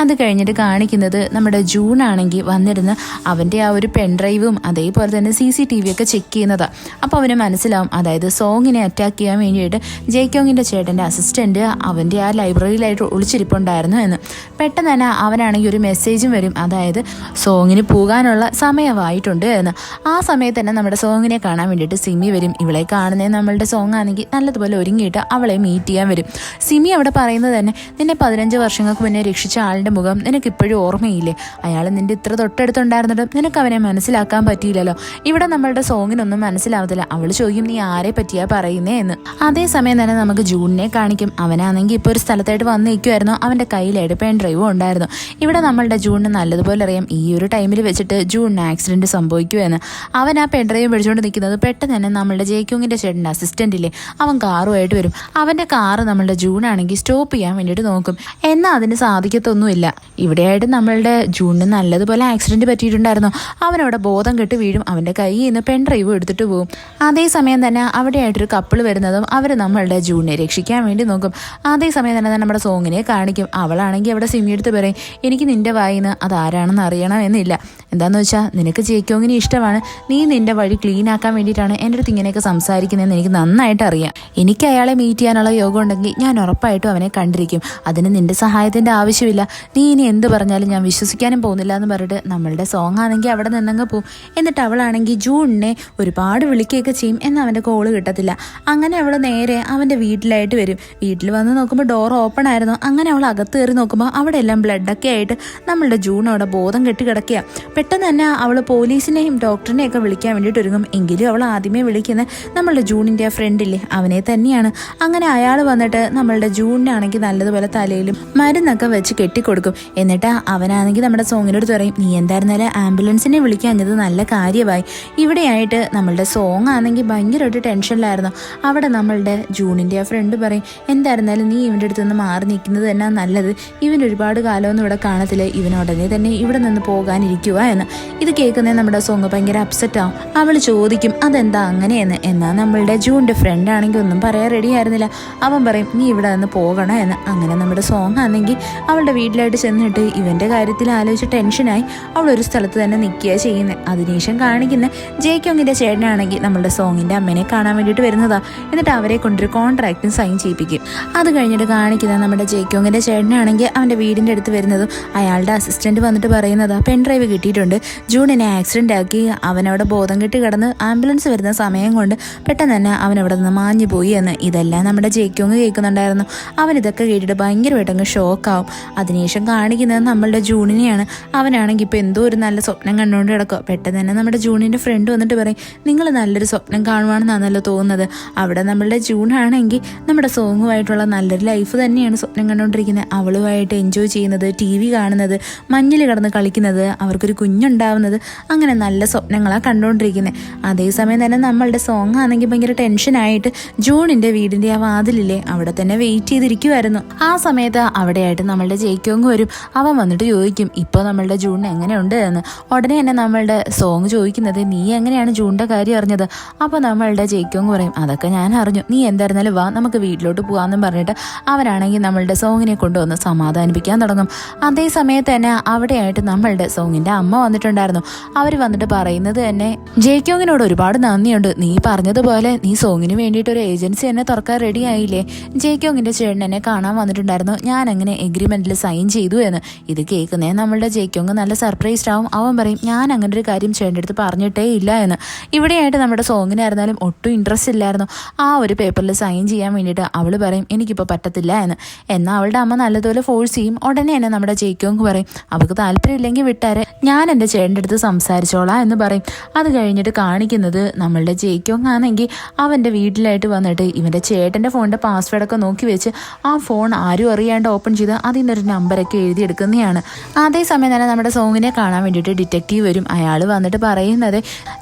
അത് കഴിഞ്ഞിട്ട് കാണിക്കുന്നത് നമ്മുടെ ജൂൺ ആണെങ്കിൽ വന്നിരുന്ന് അവൻ്റെ ആ ഒരു പെൻഡ്രൈവും അതേപോലെ തന്നെ CCTV ഒക്കെ ചെക്ക് ചെയ്യുന്നതാണ്. അപ്പോൾ അവന് മനസ്സിലാവും, അതായത് സോങ്ങിനെ അറ്റാക്ക് ചെയ്യാൻ വേണ്ടിയിട്ട് ജേക്കോങ്ങിൻ്റെ ചേട്ടൻ്റെ അസിസ്റ്റൻറ്റ് അവൻ്റെ ആ ലൈബ്രറിയിലായിട്ട് ഒളിച്ചിരിപ്പുണ്ടായിരുന്നു എന്ന്. പെട്ടെന്ന് തന്നെ അവനാണെങ്കിൽ ഒരു മെസ്സേജും വരും, അതായത് സോങ്ങിന് പോകാനുള്ള സമയമായിട്ടുണ്ട് എന്ന്. ആ സമയത്ത് തന്നെ നമ്മുടെ സോങ്ങിനെ കാണാൻ വേണ്ടിയിട്ട് സിമി വരും. ഇവളെ കാണുന്നത് നമ്മളുടെ സോങ് ആണെങ്കിൽ നല്ലതുപോലെ ഒരുങ്ങിയിട്ട് അവളെ മീറ്റ് ചെയ്യാൻ വരും. സിമി അവിടെ പറയുന്നത് തന്നെ, നിന്നെ 15 വർഷങ്ങൾക്ക് മുന്നേ രക്ഷിച്ച ആളുടെ മുഖം നിനക്ക് ഇപ്പോഴും ഓർമ്മയില്ലേ? അയാൾ നിന്റെ ഇത്ര തൊട്ടടുത്തുണ്ടായിരുന്നിട്ടും നിനക്ക് അവനെ മനസ്സിലാക്കാൻ പറ്റിയില്ലല്ലോ. ഇവിടെ നമ്മളുടെ സോങ്ങിനൊന്നും മനസ്സിലാവത്തില്ല. അവൾ ചോദിക്കും, നീ ആരെ പറ്റിയാ പറയുന്നേ എന്ന്. അതേസമയം തന്നെ നമുക്ക് ജൂണിനെ കാണിക്കും. അവനാണെങ്കിൽ ഇപ്പോൾ ഒരു സ്ഥലത്തായിട്ട് വന്ന് നിൽക്കുമായിരുന്നു. അവൻ്റെ കയ്യിലായിട്ട് പെൻ ഡ്രൈവും ഉണ്ടായിരുന്നു. ഇവിടെ നമ്മളുടെ ജൂണിന് നല്ലതുപോലെ അറിയാം ഈ ഒരു ടൈമിൽ വെച്ചിട്ട് ജൂണിന് ആക്സിഡൻറ്റ് സംഭവിക്കുമെന്ന്. അവൻ ആ പെൻ ഡ്രൈവ് പിടിച്ചുകൊണ്ട് നിൽക്കുന്നത് പെട്ടെന്ന് തന്നെ നമ്മളുടെ ജേക്കോങ്ങിൻ്റെ ചേട്ടൻ്റെ അസിസ്റ്റൻറ്റില്ലേ അവൻ കാറുമായിട്ട് വരും. അവൻ്റെ കാറ് നമ്മളുടെ ജൂണാണെങ്കിൽ സ്റ്റോപ്പ് ചെയ്യാൻ വേണ്ടിയിട്ട് നോക്കും, എന്നാൽ അതിന് സാധിക്കത്തൊന്നുമില്ല. ഇവിടെയായിട്ട് നമ്മളുടെ ജൂണിന് നല്ലതുപോലെ ആക്സിഡൻറ്റ് പറ്റിയിട്ടുണ്ടായിരുന്നു. അവനവിടെ ബോധം കെട്ട് വീഴും. അവൻ്റെ കയ്യിൽ നിന്ന് പെൻ ഡ്രൈവ് എടുത്തിട്ട് പോകും. അതേസമയം തന്നെ അവിടെയായിട്ടൊരു കപ്പിൾ വരുന്നതും അവർ നമ്മളുടെ ജൂണിനെ രക്ഷിക്കാൻ വേണ്ടി നോക്കും. അതേസമയം തന്നെ നമ്മുടെ സോങ്ങിനെ കാണിക്കും. അവളാണെങ്കിൽ അവിടെ സിമി എടുത്ത് പറയും, എനിക്ക് നിൻ്റെ വായിന്ന് അതാരാണെന്ന് അറിയണം എന്നില്ല. എന്താണെന്ന് വെച്ചാൽ നിനക്ക് ജേക്കോങ്ങിനെ ഇഷ്ടമാണ്, നീ നിൻ്റെ വഴി ക്ലീൻ ആക്കാൻ വേണ്ടിയിട്ടാണ് എൻ്റെ അടുത്ത് ഇങ്ങനെയൊക്കെ സംസാരിക്കുന്നതെന്ന് എനിക്ക് നന്നായിട്ട് അറിയാം. എനിക്ക് അയാളെ മീറ്റ് ചെയ്യാനുള്ള യോഗം ഉണ്ടെങ്കിൽ ഞാൻ ഉറപ്പായിട്ടും അവനെ കണ്ടിരിക്കും. അതിന് നിൻ്റെ സഹായത്തിൻ്റെ ആവശ്യമില്ല. നീ ഇനി എന്ത് പറഞ്ഞാലും ഞാൻ വിശ്വസിക്കാനും പോകുന്നില്ല എന്ന് പറഞ്ഞിട്ട് നമ്മളുടെ സോങ് ആണെങ്കിൽ അവിടെ നിന്നങ്ങ് പോവും. എന്നിട്ട് അവളാണെങ്കിൽ ജൂണിനെ ഒരുപാട് വിളിക്കുകയൊക്കെ ചെയ്യും. എന്നാൽ അവൻ്റെ കോള് കിട്ടത്തില്ല. അങ്ങനെ അവൾ നേരെ അവൻ്റെ വീട്ടിലായിട്ട് വരും. വീട്ടിൽ വന്ന് നോക്കുമ്പോൾ ഡോർ ഓപ്പൺ ആയിരുന്നു. അങ്ങനെ അവൾ അകത്ത് കയറി നോക്കുമ്പോൾ അവിടെ എല്ലാം ബ്ലഡൊക്കെ ആയിട്ട് നമ്മളുടെ ജൂൺ അവിടെ ബോധം കെട്ടി കിടക്കുക. പെട്ടെന്ന് തന്നെ അവൾ പോലീസിനെയും ഡോക്ടറിനെയും ഒക്കെ വിളിക്കാൻ വേണ്ടിയിട്ട് ഒരുങ്ങും. എങ്കിലും അവൾ ആദ്യമേ വിളിക്കുന്നത് നമ്മളുടെ ജൂണിൻ്റെ ആ ഫ്രണ്ടില്ലേ അവനെ തന്നെയാണ്. അങ്ങനെ അയാൾ വന്നിട്ട് നമ്മളുടെ ജൂണിനാണെങ്കിൽ നല്ലതുപോലെ തലയിലും മരുന്നൊക്കെ വെച്ച് കെട്ടിക്കൊടുക്കും. എന്നിട്ട് അവനാണെങ്കിൽ നമ്മുടെ സോങ്ങിനോട് പറയും, നീ എന്തായിരുന്നാലും ആംബുലൻസിനെ വിളിക്കാഞ്ഞത് നല്ല കാര്യമായി. ഇവിടെയായിട്ട് നമ്മളുടെ സോങ് ആണെങ്കിൽ ഭയങ്കരമായിട്ട് ടെൻഷനിലായിരുന്നു. അവിടെ നമ്മളുടെ ജൂണിൻ്റെ ആ ഫ്രണ്ട് പറയും, എന്തായിരുന്നാലും നീ ഇവൻ്റെ അടുത്ത് നിന്ന് മാറി നിൽക്കുന്നത് തന്നെ നല്ലത്. ഇവൻ ഒരുപാട് കാലമൊന്നും ഇവിടെ കാണത്തില്ല, ഇവൻ ഉടനെ തന്നെ ഇവിടെ നിന്ന് പോകാനിരിക്കുക എന്ന്. ഇത് കേൾക്കുന്നത് നമ്മുടെ സോങ് ഭയങ്കര അപ്സെറ്റ് ആവും. അവൾ ചോദിക്കും അതെന്താ അങ്ങനെയെന്ന്. എന്നാൽ നമ്മളുടെ ജൂണിൻ്റെ ഫ്രണ്ട് ആണെങ്കിൽ ഒന്നും പറയാൻ റെഡി ആയിരുന്നില്ല. അവൻ പറയും നീ ഇവിടെ നിന്ന് പോകണം എന്ന്. അങ്ങനെ നമ്മുടെ സോങ് ആണെങ്കിൽ അവളുടെ വീട്ടിലായിട്ട് ചെന്നിട്ട് ഇവൻ്റെ കാര്യത്തിൽ ആലോചിച്ച് ടെൻഷനായി അവൾ ഒരു സ്ഥലത്ത് തന്നെ നിൽക്കുക ചെയ്യുന്നത്. അതിനുശേഷം കാണിക്കുന്ന ജേക്കോങ്ങിൻ്റെ ചേട്ടനാണെങ്കിൽ നമ്മളുടെ സോങ്ങിൻ്റെ അമ്മേനെ കാണാൻ വേണ്ടിയിട്ട് വരുന്നതാ. എന്നിട്ട് അവരെ കൊണ്ടൊരു കോൺട്രാക്റ്റും സൈൻ ചെയ്യിപ്പിക്കും. അത് കഴിഞ്ഞിട്ട് കാണിക്കുന്ന നമ്മുടെ ജേക്കോങ്ങിൻ്റെ ചേട്ടനാണെങ്കിൽ അവൻ്റെ വീടിൻ്റെ അടുത്ത് വരുന്നതും അയാളുടെ അസിസ്റ്റൻറ്റ് വന്നിട്ട് പറയുന്നതാ പെൻഡ്രൈവ് കിട്ടിയിട്ടുണ്ട്, ജൂണിനെ ആക്സിഡൻ്റ് ആക്കി അവനവിടെ ബോധം കെട്ടി കിടന്ന് ആംബുലൻസ് വരുന്ന സമയം കൊണ്ട് പെട്ടെന്ന് തന്നെ അവനവിടെ നിന്ന് മാഞ്ഞു പോയി എന്ന്. ഇതെല്ലാം നമ്മുടെ ജേക്കോങ് കേൾക്കുന്നുണ്ടായിരുന്നു. അവനിതൊക്കെ കേട്ടിട്ട് ഭയങ്കരമായിട്ട് അങ്ങ് ഷോക്കാവും. അതിനുശേഷം കാണിക്കുന്നത് നമ്മളുടെ ജൂണിനെയാണ്. അവനാണെങ്കിൽ ഇപ്പോൾ എന്തോ ഒരു നല്ല സ്വപ്നം കണ്ടുകൊണ്ട് കിടക്കുക. പെട്ടെന്ന് തന്നെ നമ്മുടെ ജൂണിൻ്റെ ഫ്രണ്ട് വന്നിട്ട് പറയും, നിങ്ങൾ നല്ലൊരു സ്വപ്നം കാണുവാണെന്നാണല്ലോ തോന്നുന്നത്. അവിടെ നമ്മളുടെ ജൂണാണെങ്കിൽ നമ്മുടെ സോങ്ങുമായിട്ടുള്ള നല്ലൊരു ലൈഫ് തന്നെയാണ് സ്വപ്നം കണ്ടുകൊണ്ടിരിക്കുന്നത്. അവളുമായിട്ട് എൻജോയ് ചെയ്യുന്നത്, ടി വി കാണുന്നത്, മഞ്ഞിൽ കിടന്ന് കളിക്കുന്നത്, അവർക്കൊരു കുഞ്ഞുണ്ടാവുന്നത്, അങ്ങനെ നല്ല സ്വപ്നങ്ങളാണ് കണ്ടുകൊണ്ടിരിക്കുന്നത്. അതേസമയം തന്നെ നമ്മളുടെ സോങ് ആണെങ്കിൽ ഭയങ്കര ടെൻഷനായിട്ട് ജൂണിൻ്റെ വീടിൻ്റെ ആ വാതിലില്ലേ അവിടെ തന്നെ വെയിറ്റ് ചെയ്തിരിക്കുമായിരുന്നു. ആ സമയത്ത് അവിടെയായിട്ട് നമ്മളുടെ ജേക്കോങ് വരും. അവൻ വന്നിട്ട് ചോദിക്കും ഇപ്പോൾ നമ്മളുടെ ജൂണിന് എങ്ങനെയുണ്ട് എന്ന്. ഉടനെ തന്നെ നമ്മളുടെ സോങ് ചോദിക്കുന്നത് നീ എങ്ങനെയാണ് ജൂണിൻ്റെ കാര്യം അറിഞ്ഞത്? അപ്പോൾ നമ്മളുടെ ജേക്കോങ് പറയും അതൊക്കെ ഞാൻ അറിഞ്ഞു, നീ എന്തായിരുന്നാലും വാ നമുക്ക് വീട്ടിലോട്ട് പോകാമെന്നും പറഞ്ഞിട്ട് അവനാണെങ്കിൽ നമ്മളുടെ സോങ്ങിനെ കൊണ്ടുവന്ന് സമാധാനിപ്പിക്കാൻ തുടങ്ങും. അതേ സമയത്ത് തന്നെ അവിടെയായിട്ട് നമ്മളുടെ സോങ്ങിൻ്റെ അമ്മ വന്നിട്ടുണ്ടായിരുന്നു. അവർ വന്നിട്ട് പറയുന്നത് തന്നെ ജേക്കോങ്ങിനോട് ഒരുപാട് നന്ദിയുണ്ട്, നീ പറഞ്ഞതുപോലെ നീ സോങ്ങിന് വേണ്ടിയിട്ട് ഒരു ഏജൻസി തന്നെ തുറക്കാൻ റെഡി ആയില്ലേ. ജേക്കോങ്ങിൻ്റെ ചേട്ടൻ എന്നെ കാണാൻ വന്നിട്ടുണ്ടായിരുന്നു, ഞാൻ അങ്ങനെ എഗ്രിമെൻറ്റിൽ സൈൻ ചെയ്തു എന്ന്. ഇത് കേൾക്കുന്നേ നമ്മളുടെ ജേക്കോങ് നല്ല സർപ്രൈസ്ഡ് ആവും. അവൻ പറയും ഞാൻ അങ്ങനെ ഒരു കാര്യം ചേട്ടൻ്റെ അടുത്ത് പറഞ്ഞിട്ടേ ഇല്ല എന്ന്. ഇവിടെയായിട്ട് നമ്മുടെ സോങ്ങിനായിരുന്നാലും ഒട്ടും ഇൻട്രസ്റ്റ് ഇല്ലായിരുന്നു ആ ഒരു പേപ്പറിൽ സൈൻ ചെയ്യാൻ വേണ്ടിയിട്ട്. അവൾ പറയും എനിക്കിപ്പോൾ പറ്റത്തില്ല എന്ന്. എന്നാൽ അവളുടെ അമ്മ നല്ലതുപോലെ ഫോഴ്സ് ചെയ്യും. ഉടനെ തന്നെ നമ്മുടെ ജേക്കോങ് പറയും അവൾക്ക് താല്പര്യമില്ലെങ്കിൽ വിട്ടാരെ, ഞാൻ എൻ്റെ ചേട്ടൻ്റെ അടുത്ത് സംസാരിച്ചോളാം എന്ന് പറയും. അത് കഴിഞ്ഞിട്ട് കാണിക്കുന്നത് നമ്മളുടെ ജേക്കോങ് ആണെങ്കിൽ അവൻ്റെ വീട്ടിലായിട്ട് വന്നിട്ട് ഇവൻ്റെ ചേട്ടൻ്റെ ഫോണിൻ്റെ പാസ്വേഡൊക്കെ നോക്കി വെച്ച് ആ ഫോൺ ആരും അറിയാണ്ട് ഓപ്പൺ ചെയ്ത് അതിൽ നിന്നൊരു നമ്പറൊക്കെ എഴുതിയെടുക്കുന്നതാണ്. അതേസമയം തന്നെ നമ്മുടെ സോങ്ങിനെ കാണാൻ വേണ്ടിയിട്ട് ഡിറ്റക്റ്റീവ് വരും. അയാൾ വന്നിട്ട് പറയുന്നത്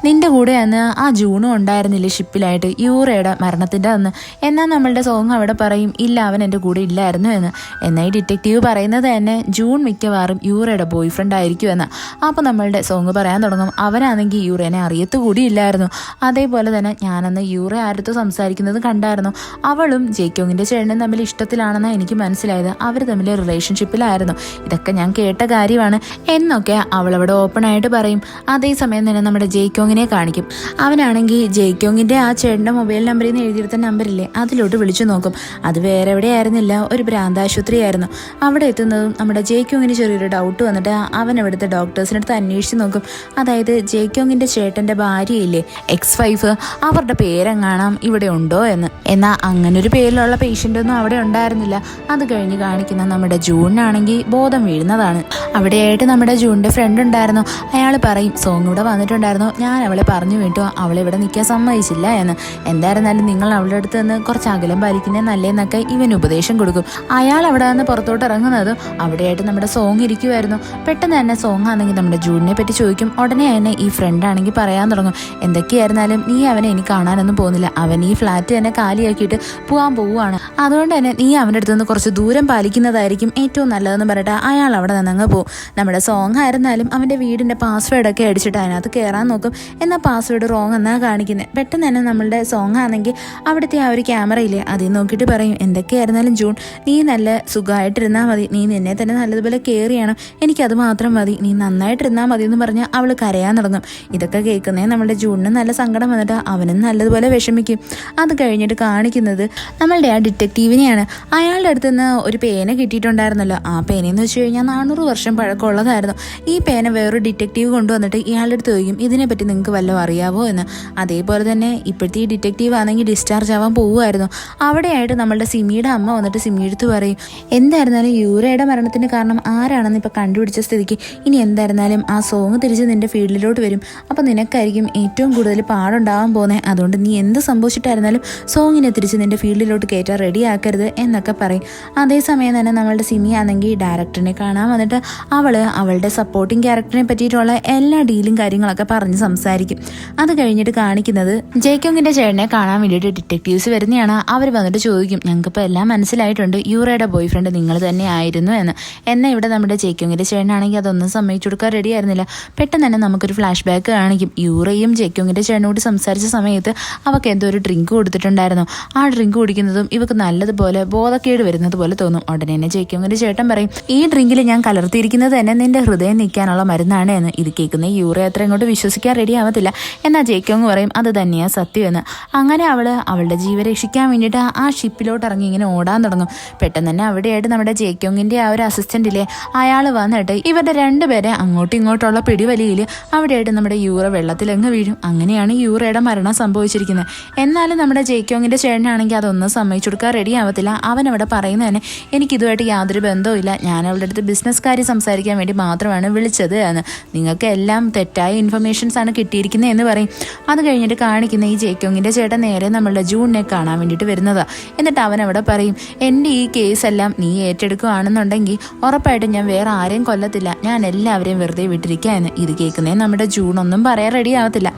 നിൻ്റെ കൂടെ അന്ന് ആ ജൂണും ഉണ്ടായിരുന്നില്ലേ ഷിപ്പിലായിട്ട് യൂറയുടെ മരണത്തിൻ്റെ അന്ന്. എന്നാൽ നമ്മളുടെ സോങ് അവിടെ പറയും ഇല്ല അവൻ എൻ്റെ കൂടെ ഇല്ലായിരുന്നു എന്ന്. എന്നാൽ ഈ ഡിറ്റക്റ്റീവ് പറയുന്നത് തന്നെ ജൂൺ മിക്കവാറും യൂറയുടെ ബോയ് ഫ്രണ്ട് ആയിരിക്കും എന്ന്. അപ്പോൾ നമ്മളുടെ സോങ് പറയാൻ തുടങ്ങും അവനാണെങ്കിൽ യൂറേനെ അറിയത്തുകൂടിയില്ലായിരുന്നു. അതേപോലെ തന്നെ ഞാനന്ന് യൂറെ ആരത്തോ സംസാരിക്കുന്നത് കണ്ടായിരുന്നു. അവളും ജേക്കോങ്ങിൻ്റെ ചേട്ടനും തമ്മിൽ ഇഷ്ടത്തിലാണെന്നാണ് എനിക്ക് മനസ്സിലായത്. അവർ തമ്മിൽ റിലേഷൻഷിപ്പിലായിരുന്നു. ഇതൊക്കെ ഞാൻ കേട്ട കാര്യമാണ് എന്നൊക്കെ അവളവിടെ ഓപ്പൺ ആയിട്ട് പറയും. അതേസമയം തന്നെ നമ്മുടെ ജേക്കോങ്ങിനെ കാണിക്കും. അവനാണെങ്കിൽ ജേക്കോങ്ങിൻ്റെ ആ ചേട്ടൻ്റെ മൊബൈൽ നമ്പറിൽ നിന്ന് എഴുതിയെടുത്ത നമ്പറില്ലേ അതിലോട്ട് വിളിച്ചു നോക്കും. അത് വേറെ എവിടെ ആയിരുന്നില്ല, ഒരു ഭ്രാന്താശുപത്രി ആയിരുന്നു. അവിടെ എത്തുന്നതും നമ്മുടെ ജേക്കോങ്ങിന് ചെറിയൊരു ഡൗട്ട് വന്നിട്ട് അവൻ അവിടുത്തെ ഡോക്ടേഴ്സിനടുത്ത് അന്വേഷിച്ച് നോക്കും. അതായത് ജേക്കോങ്ങിൻ്റെ ചേട്ടൻ്റെ ഭാര്യയില്ലേ എക്സ്-5, അവരുടെ പേരെങ്ങാണം ഇവിടെ ഉണ്ടോ എന്ന്. എന്നാൽ അങ്ങനൊരു പേരിലുള്ള പേഷ്യൻ്റ് ഒന്നും അവിടെ ഉണ്ടായിരുന്നില്ല. അത് കഴിഞ്ഞ് കാണിക്കുന്ന നമ്മുടെ ജൂണിനാണെങ്കിൽ ബോധം വീഴുന്നതാണ്. അവിടെയായിട്ട് നമ്മുടെ ജൂണിൻ്റെ ഫ്രണ്ട് ഉണ്ടായിരുന്നു. അയാൾ പറയും സോങ് ഇവിടെ വന്നിട്ടുണ്ടായിരുന്നു, ഞാൻ അവളെ പറഞ്ഞു വിട്ടു, അവളെ ഇവിടെ നിൽക്കാൻ സമ്മതിച്ചില്ല എന്ന്. എന്തായിരുന്നാലും നിങ്ങൾ അവളുടെ അടുത്ത് നിന്ന് കുറച്ച് അകലം പാലിക്കുന്നേ നല്ലേന്നൊക്കെ ഇവൻ ഉപദേശം കൊടുക്കും. അയാൾ അവിടെ നിന്ന് പുറത്തോട്ട് ഇറങ്ങുന്നത് അവിടെയായിട്ട് നമ്മുടെ സോങ് ഇരിക്കുമായിരുന്നു. പെട്ടെന്ന് തന്നെ സോങ് ആണെങ്കിൽ നമ്മുടെ ജൂണിനെ പറ്റി ചോദിക്കും. ഉടനെ തന്നെ ഈ ഫ്രണ്ട് ആണെങ്കിൽ പറയാൻ തുടങ്ങും എന്തൊക്കെയായിരുന്നാലും നീ അവനെ ഇനി കാണാനൊന്നും പോകുന്നില്ല, അവൻ ഈ ഫ്ലാറ്റ് തന്നെ കാലിയാക്കിയിട്ട് പോകാൻ പോവുകയാണ്, അതുകൊണ്ട് തന്നെ നീ അവൻ്റെ അടുത്ത് നിന്ന് കുറച്ച് ദൂരം പാലിക്കുന്നതായിരിക്കും ഏറ്റവും നല്ലതെന്ന് പറഞ്ഞിട്ട് അയാൾ അവിടെ നിന്നങ്ങ് പോകും. നമ്മുടെ സോങ് ആയിരുന്നാലും അവൻ്റെ വീടിൻ്റെ പാസ്വേഡൊക്കെ അടിച്ചിട്ട് അതിനകത്ത് കയറാൻ നോക്കും. എന്നാൽ പാസ്വേഡ് റോങ് എന്നാണ് കാണിക്കുന്നത്. പെട്ടെന്ന് തന്നെ നമ്മളുടെ സോങ് ആണെങ്കിൽ അവിടുത്തെ ആ ഒരു ക്യാമറയില്ലേ അതിൽ നോക്കിയിട്ട് പറയും എന്തൊക്കെയായിരുന്നാലും ജൂൺ നീ നല്ല സുഖമായിട്ടിരുന്നാൽ മതി, നീ നിന്നെ തന്നെ നല്ലതുപോലെ കെയർ ചെയ്യണം, എനിക്കത് മാത്രം മതി, നീ നന്നായിട്ട് സുഖമായിട്ടിരുന്നാൽ മതി എന്ന് പറഞ്ഞ് അവൾ കരയാൻ തുടങ്ങും. ഇതൊക്കെ കേൾക്കുന്നേ നമ്മുടെ ജൂണിന് നല്ല സങ്കടം വന്നിട്ട് അവനും നല്ലതുപോലെ വിഷമിക്കും. അത് കഴിഞ്ഞിട്ട് കാണിക്കുന്നത് നമ്മളുടെ ആ ഡിറ്റക്റ്റീവിനെയാണ്. അയാളുടെ അടുത്ത് നിന്ന് ഒരു പേന കിട്ടിയിട്ടുണ്ടായിരുന്നല്ലോ. ആ പേനയെന്ന് വെച്ച് കഴിഞ്ഞാൽ 400 വർഷം പഴക്കമുള്ളതായിരുന്നു. ഈ പേന വേറൊരു ഡിറ്റക്റ്റീവ് കൊണ്ടുവന്നിട്ട് ഇയാളുടെ അടുത്ത് ചോദിക്കും, ഇതിനെപ്പറ്റി നിങ്ങൾക്ക് വല്ലതും അറിയാവോ എന്ന്. അതേപോലെ തന്നെ ഇപ്പോഴത്തെ ഈ ഡിറ്റക്റ്റീവ് ആണെങ്കിൽ ഡിസ്ചാർജ് ആവാൻ പോവുമായിരുന്നു. അവിടെയായിട്ട് നമ്മളുടെ സിമിയുടെ അമ്മ വന്നിട്ട് സിമിയെടുത്ത് പറയും, എന്തായിരുന്നാലും യൂറയുടെ മരണത്തിന് കാരണം ആരാണെന്ന് ഇപ്പം കണ്ടുപിടിച്ച സ്ഥിതിക്ക് ഇനി എന്തായിരുന്നാലും ആ സോങ് തിരിച്ച് നിന്റെ ഫീൽഡിലോട്ട് വരും. അപ്പം നിനക്കായിരിക്കും ഏറ്റവും കൂടുതൽ പാടുണ്ടാവാൻ പോകുന്നത്. അതുകൊണ്ട് നീ എന്ത് സംഭവിച്ചിട്ടായിരുന്നാലും സോങ്ങിനെ തിരിച്ച് നിന്റെ ഫീൽഡിലോട്ട് കയറ്റാൻ റെഡി ആക്കരുത് എന്നൊക്കെ പറയും. അതേസമയം തന്നെ നമ്മളുടെ സിമി ആണെങ്കിൽ ഡയറക്ടറിനെ കാണാൻ വന്നിട്ട് അവളുടെ സപ്പോർട്ടിങ് ക്യാരക്ടറിനെ പറ്റിയിട്ടുള്ള എല്ലാ ഡീലും കാര്യങ്ങളൊക്കെ പറഞ്ഞ് സംസാരിക്കും. അത് കഴിഞ്ഞിട്ട് കാണിക്കുന്നത് ജേക്യോങ്ങിന്റെ ചേട്ടനെ കാണാൻ വേണ്ടിയിട്ട് ഡിറ്റക്റ്റീവ്സ് വരുന്നതാണ്. അവർ വന്നിട്ട് ചോദിക്കും, ഞങ്ങൾക്കിപ്പോൾ എല്ലാം മനസ്സിലായിട്ടുണ്ട്, യൂറയുടെ ബോയ് ഫ്രണ്ട് നിങ്ങൾ തന്നെ ആയിരുന്നു എന്ന്. എന്നാൽ ഇവിടെ നമ്മുടെ ജേക്യോങ്ങിന്റെ ചേട്ടനാണെങ്കിൽ അതൊന്നും സമ്മതിച്ചു കൊടുക്കാൻ റെഡി ആയിരുന്നില്ല. പെട്ടെന്ന് തന്നെ നമുക്കൊരു ഫ്ലാഷ് ബാക്ക് കാണിക്കും. യൂറയും ജേക്യോങ്ങിന്റെ ചേട്ടനോട് സംസാരിച്ച സമയത്ത് അവർക്ക് എന്തോ ഒരു ഡ്രിങ്ക് കൊടുത്തിട്ടുണ്ടായിരുന്നു. ആ ഡ്രിങ്ക് കുടിക്കുന്നതും ഇവർക്ക് നല്ലതുപോലെ ബോധക്കേട് വരുന്നത് പോലെ തോന്നും. ഉടനെ തന്നെ ജേക്യോങ്ങിന്റെ ചേട്ടൻ പറയും, ഈ ഡ്രിങ്കിൽ ഞാൻ കലർത്തിയിരിക്കുന്നത് തന്നെ നിന്റെ ഹൃദയം നിൽക്കാനുള്ള മരുന്നാണ് എന്ന്. ഇത് കേൾക്കുന്ന യൂറ അത്ര ഇങ്ങോട്ട് വിശ്വസിക്കാൻ റെഡി ആവത്തില്ല. എന്നാൽ ജേക്യോങ് പറയും അത് തന്നെയാണ് സത്യമെന്ന്. അങ്ങനെ അവളുടെ ജീവൻ രക്ഷിക്കാൻ വേണ്ടിയിട്ട് ആ ഷിപ്പിലോട്ട് ഇറങ്ങി ഇങ്ങനെ ഓടാൻ തുടങ്ങും. പെട്ടെന്ന് തന്നെ അവിടെയായിട്ട് നമ്മുടെ ജേക്യോങ്ങിന്റെ ആ ഒരു അസിസ്റ്റന്റിലെ അയാൾ വന്നിട്ട് ഇവരുടെ രണ്ടുപേരെ അങ്ങോട്ടും ഇങ്ങോട്ടുള്ള പിടിവലിയിൽ അവിടെയായിട്ട് നമ്മുടെ യൂറ വെള്ളത്തിലങ്ങ് വീഴും. അങ്ങനെയാണ് യൂറയുടെ മരണം സംഭവിച്ചിരിക്കുന്നത്. എന്നാലും നമ്മുടെ ജേക്യോങ്ങിന്റെ ചേട്ടനാണെങ്കിൽ അതൊന്നും സമ്മതിച്ചു കൊടുക്കാൻ റെഡി ആവത്തില്ല. അവനവിടെ പറയുന്നത് തന്നെ എനിക്കിതുമായിട്ട് യാതൊരു ബന്ധവുമില്ല, ഞാൻ അവളുടെ അടുത്ത് ബിസിനസ് കാര്യം സംസാരിക്കാൻ വേണ്ടി മാത്രമാണ് വിളിച്ചത് എന്ന്. നിങ്ങൾക്ക് എല്ലാം തെറ്റായ ഇൻഫർമേഷൻസ് ആണ് കിട്ടിയിരിക്കുന്നത് എന്ന് പറയും. അത് കഴിഞ്ഞിട്ട് കാണിക്കുന്ന ഈ ജേക്യോങ്ങിന്റെ ചേട്ടൻ നേരെ നമ്മളുടെ ജൂണിനെ കാണാൻ വേണ്ടിയിട്ട് വരുന്നതാ. എന്നിട്ട് അവൻ അവിടെ പറയും, എൻ്റെ ഈ കേസെല്ലാം നീ ഏറ്റെടുക്കുകയാണെന്നുണ്ടെങ്കിൽ ഉറപ്പായിട്ടും ഞാൻ വേറെ ആരെയും കൊല്ലത്തില്ല, ഞാൻ എല്ലാവരെയും വെറുതെ വിട്ടിരിക്കുക എന്ന്. ഇത് കേൾക്കുന്നേ നമ്മുടെ ജൂണൊന്നും പറയാൻ റെഡി ആവത്തില്ല.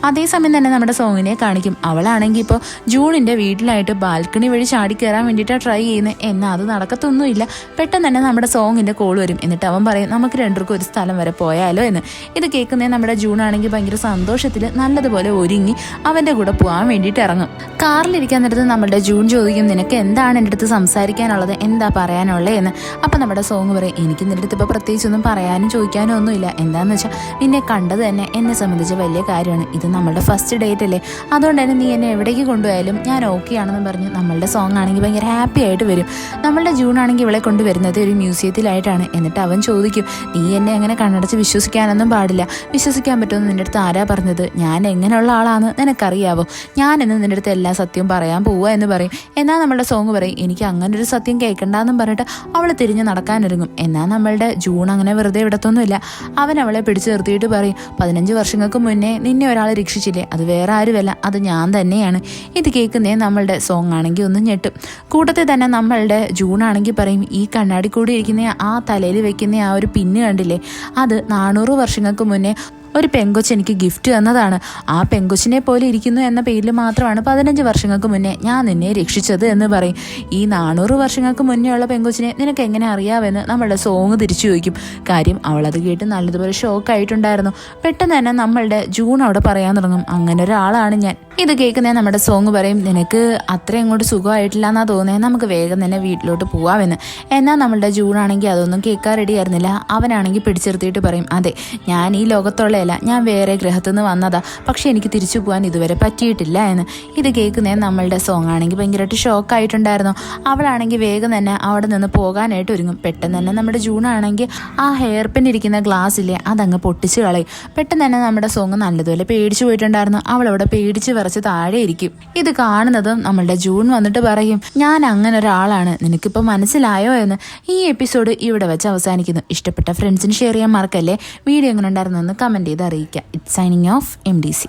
അതേസമയം തന്നെ നമ്മുടെ സോങ്ങിനെ കാണിക്കും. അവളാണെങ്കിൽ ഇപ്പോൾ ജൂണിൻ്റെ വീട്ടിലായിട്ട് ബാൽക്കണി വഴി ചാടി കയറാൻ വേണ്ടിയിട്ടാണ് ട്രൈ ചെയ്യുന്നത്. എന്നാൽ അത് നടക്കത്തൊന്നുമില്ല. പെട്ടെന്ന് തന്നെ നമ്മുടെ സോങ്ങിൻ്റെ കോൾ വരും. എന്നിട്ട് അവൻ പറയും, നമുക്ക് രണ്ടുപേർക്കും ഒരു സ്ഥലം വരെ പോയാലോ എന്ന്. ഇത് കേൾക്കുന്നേ നമ്മുടെ ജൂണാണെങ്കിൽ ഭയങ്കര സന്തോഷത്തിൽ നല്ലതുപോലെ ഒരുങ്ങി അവൻ്റെ കൂടെ പോകാൻ വേണ്ടിയിട്ട് ഇറങ്ങും. കാറിലിരിക്കാൻ നേരത്ത് നമ്മുടെ ജൂൺ ചോദിക്കും, നിനക്ക് എന്താണ് എൻ്റെ അടുത്ത് സംസാരിക്കാനുള്ളത്, എന്താ പറയാനുള്ളത് എന്ന്. അപ്പം നമ്മുടെ സോങ് പറയും, എനിക്ക് നിൻ്റെ അടുത്ത് ഇപ്പോൾ പ്രത്യേകിച്ചൊന്നും പറയാനും ചോദിക്കാനും ഒന്നുമില്ല. എന്താണെന്ന് വെച്ചാൽ നിന്നെ കണ്ടത് തന്നെ എന്നെ സംബന്ധിച്ച് വലിയ കാര്യമാണ്. ഇത് നമ്മളുടെ ഫസ്റ്റ് ഡേറ്റ് അല്ലേ, അതുകൊണ്ട് തന്നെ നീ എന്നെ എവിടേക്ക് കൊണ്ടുപോയാലും ഞാൻ ഓക്കെ ആണെന്ന് പറഞ്ഞ് നമ്മളുടെ സോങ് ആണെങ്കിൽ ഭയങ്കര ഹാപ്പി ആയിട്ട് വരും. നമ്മളുടെ ജൂൺ ആണെങ്കിൽ ഇവളെ കൊണ്ടുവരുന്നത് ഒരു മ്യൂസിയത്തിലായിട്ടാണ്. എന്നിട്ട് അവൻ ചോദിക്കും, നീ എന്നെ അങ്ങനെ കണ്ണടച്ച് വിശ്വസിക്കാനൊന്നും പാടില്ല, വിശ്വസിക്കാൻ പറ്റുമെന്ന് നിൻ്റെ അടുത്ത് ആരാ പറഞ്ഞത്, ഞാൻ എങ്ങനെയുള്ള ആളാണെന്ന് നിനക്കറിയാവോ, ഞാനെന്ന് നിൻ്റെ അടുത്ത് എല്ലാ സത്യവും പറയാൻ പോവുക എന്ന് പറയും. എന്നാൽ നമ്മളുടെ സോങ് പറയും, എനിക്ക് അങ്ങനെ ഒരു സത്യം കേൾക്കണ്ടെന്നും പറഞ്ഞിട്ട് അവൾ തിരിഞ്ഞ് നടക്കാനൊരുങ്ങും. എന്നാൽ നമ്മളുടെ ജൂൺ അങ്ങനെ വെറുതെ വിടത്തൊന്നുമില്ല. അവൻ അവളെ പിടിച്ചു നിർത്തിയിട്ട് പറയും, 15 വർഷങ്ങൾക്ക് മുന്നേ നിന്നെ ഒരാൾ രക്ഷിച്ചില്ലേ, അത് വേറെ ആരുമല്ല, അത് ഞാൻ തന്നെയാണ്. ഇത് കേൾക്കുന്നേ നമ്മളുടെ സോങ് ആണെങ്കിൽ ഒന്ന് ഞെട്ടും. കൂട്ടത്തിൽ തന്നെ നമ്മളുടെ ജൂൺ ആണെങ്കിൽ പറയും, ഈ കണ്ണാടി കൂടി ഇരിക്കുന്ന ആ തലയിൽ വെക്കുന്ന ആ ഒരു പിന്ന് കണ്ടില്ലേ, അത് 400 വർഷങ്ങൾക്ക് മുന്നേ ഒരു പെങ്കൊച്ച് എനിക്ക് ഗിഫ്റ്റ് തന്നതാണ്. ആ പെങ്കൊച്ചിനെ പോലെ ഇരിക്കുന്നു എന്ന പേരിൽ മാത്രമാണ് 15 വർഷങ്ങൾക്ക് മുന്നേ ഞാൻ നിന്നെ രക്ഷിച്ചത് എന്ന് പറയും. ഈ 400 വർഷങ്ങൾക്ക് മുന്നേ ഉള്ള പെങ്കൊച്ചിനെ നിനക്ക് എങ്ങനെ അറിയാമെന്ന് നമ്മളുടെ സോങ് തിരിച്ചു ചോദിക്കും. കാര്യം അവളത് കേട്ട് നല്ലതുപോലെ ഷോക്കായിട്ടുണ്ടായിരുന്നു. പെട്ടെന്ന് തന്നെ നമ്മളുടെ ജൂൺ അവിടെ പറയാൻ തുടങ്ങും, അങ്ങനെ ഒരാളാണ് ഞാൻ. ഇത് കേൾക്കുന്നേ നമ്മുടെ സോങ് പറയും, നിനക്ക് അത്രയും അങ്ങോട്ട് സുഖമായിട്ടില്ല എന്നാ തോന്നുന്നത്, നമുക്ക് വേഗം തന്നെ വീട്ടിലോട്ട് പോവാമെന്ന്. എന്നാൽ നമ്മളുടെ ജൂൺ ആണെങ്കിൽ അതൊന്നും കേൾക്കാൻ റെഡി ആയിരുന്നില്ല. അവനാണെങ്കിൽ പിടിച്ചെടുത്തിട്ട് പറയും, അതെ, ഞാൻ ഈ ലോകത്തുള്ള ഞാൻ വേറെ ഗ്രഹത്തു നിന്ന് വന്നതാ, പക്ഷെ എനിക്ക് തിരിച്ചു പോകാൻ ഇതുവരെ പറ്റിയിട്ടില്ല എന്ന്. ഇത് കേൾക്കുന്നേ നമ്മളുടെ സോങ് ആണെങ്കിൽ ഭയങ്കരമായിട്ട് ഷോക്കായിട്ടുണ്ടായിരുന്നു. അവളാണെങ്കിൽ വേഗം തന്നെ അവിടെ നിന്ന് പോകാനായിട്ട് ഒരുങ്ങും. പെട്ടെന്ന് തന്നെ നമ്മുടെ ജൂൺ ആണെങ്കിൽ ആ ഹെയർ പിൻ ഇരിക്കുന്ന ഗ്ലാസ്സില്ലേ അതങ്ങ് പൊട്ടിച്ച് കളയും. പെട്ടെന്ന് തന്നെ നമ്മുടെ സോങ് നല്ലതുപോലെ പേടിച്ചു പോയിട്ടുണ്ടായിരുന്നു. അവളവിടെ പേടിച്ച് വിറച്ച് താഴെ ഇരിക്കും. ഇത് കാണുന്നതും നമ്മളുടെ ജൂൺ വന്നിട്ട് പറയും, ഞാൻ അങ്ങനെ ഒരാളാണ്, നിനക്കിപ്പോൾ മനസ്സിലായോ എന്ന്. ഈ എപ്പിസോഡ് ഇവിടെ വെച്ച് അവസാനിക്കുന്നു. ഇഷ്ടപ്പെട്ട ഫ്രണ്ട്സിന് ഷെയർ ചെയ്യാൻ മറക്കല്ലേ. വീഡിയോ എങ്ങനെ ഉണ്ടായിരുന്നു എന്ന് കമൻറ്റ് ചെയ്ത് അറിയിക്കുക. It's signing off MDC.